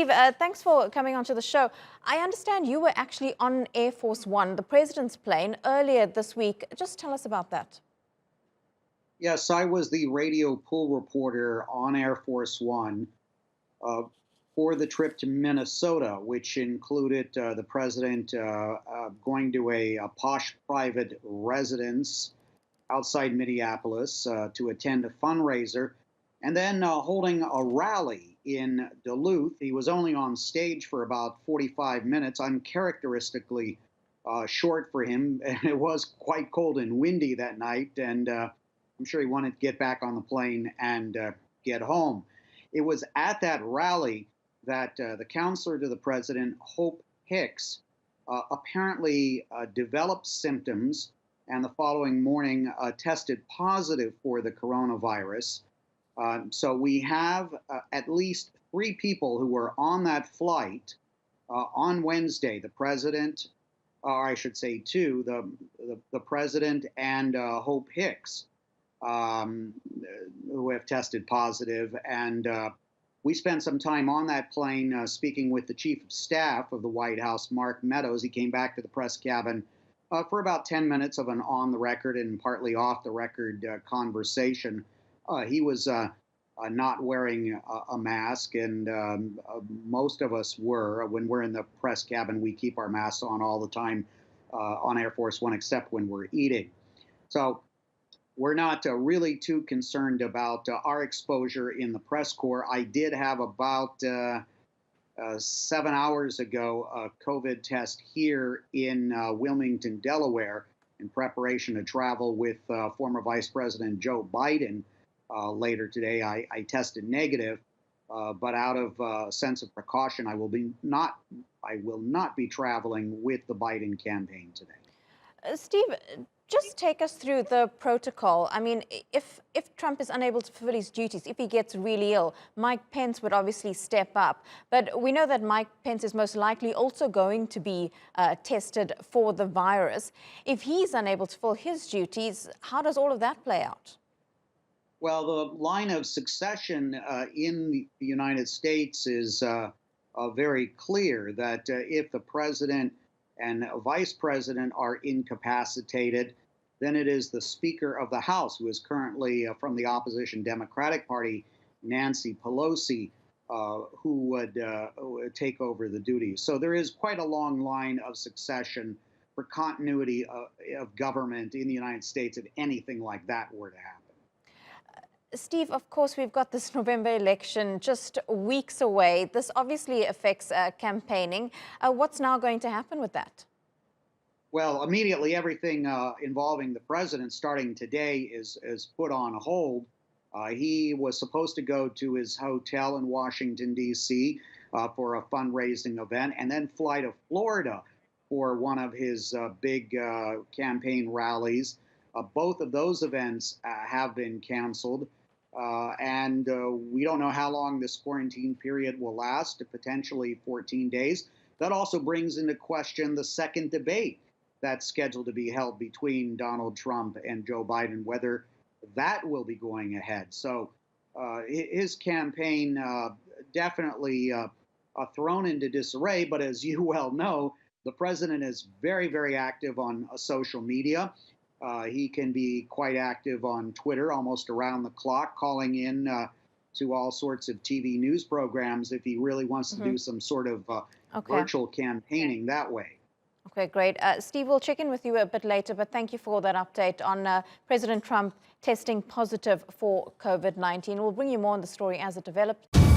Steve, thanks for coming onto the show. I understand you were actually on Air Force One, the president's plane, earlier this week. Just tell us about that. Yes, I was the radio pool reporter on Air Force One for the trip to Minnesota, which included the president going to a posh private residence outside Minneapolis to attend a fundraiser, and then holding a rally in Duluth. He was only on stage for about 45 minutes, uncharacteristically short for him. And it was quite cold and windy that night, and I'm sure he wanted to get back on the plane and get home. It was at that rally that the counselor to the president, Hope Hicks, apparently developed symptoms and the following morning tested positive for the coronavirus. So we have at least 3 people who were on that flight on Wednesday. The president, or I should say 2, the president and Hope Hicks, who have tested positive. And we spent some time on that plane speaking with the chief of staff of the White House, Mark Meadows. He came back to the press cabin for about 10 minutes of an on-the-record and partly off-the-record conversation. He was not wearing a mask, and most of us were. When we're in the press cabin, we keep our masks on all the time on Air Force One, except when we're eating. So we're not really too concerned about our exposure in the press corps. I did have about 7 hours ago a COVID test here in Wilmington, Delaware, in preparation to travel with former Vice President Joe Biden later today. I tested negative, but out of a sense of precaution, I will not be traveling with the Biden campaign today. Steve, just take us through the protocol. I mean, if Trump is unable to fulfill his duties, if he gets really ill, Mike Pence would obviously step up. But we know that Mike Pence is most likely also going to be tested for the virus. If he's unable to fulfill his duties, how does all of that play out? Well, the line of succession in the United States is very clear that if the president and vice president are incapacitated, then it is the Speaker of the House, who is currently from the opposition Democratic Party, Nancy Pelosi, who would take over the duties. So there is quite a long line of succession for continuity of government in the United States if anything like that were to happen. Steve, of course, we've got this November election just weeks away. This obviously affects campaigning. What's now going to happen with that? Well, immediately everything involving the president starting today is put on hold. He was supposed to go to his hotel in Washington, D.C. For a fundraising event and then fly to Florida for one of his big campaign rallies. Both of those events have been canceled. And we don't know how long this quarantine period will last, potentially 14 days. That also brings into question the second debate that's scheduled to be held between Donald Trump and Joe Biden, whether that will be going ahead. So his campaign definitely thrown into disarray. But as you well know, the president is very, very active on social media. He can be quite active on Twitter almost around the clock, calling in to all sorts of TV news programs if he really wants to do some sort of virtual campaigning that way. Okay, great. Steve, we'll check in with you a bit later, but thank you for that update on President Trump testing positive for COVID-19. We'll bring you more on the story as it develops.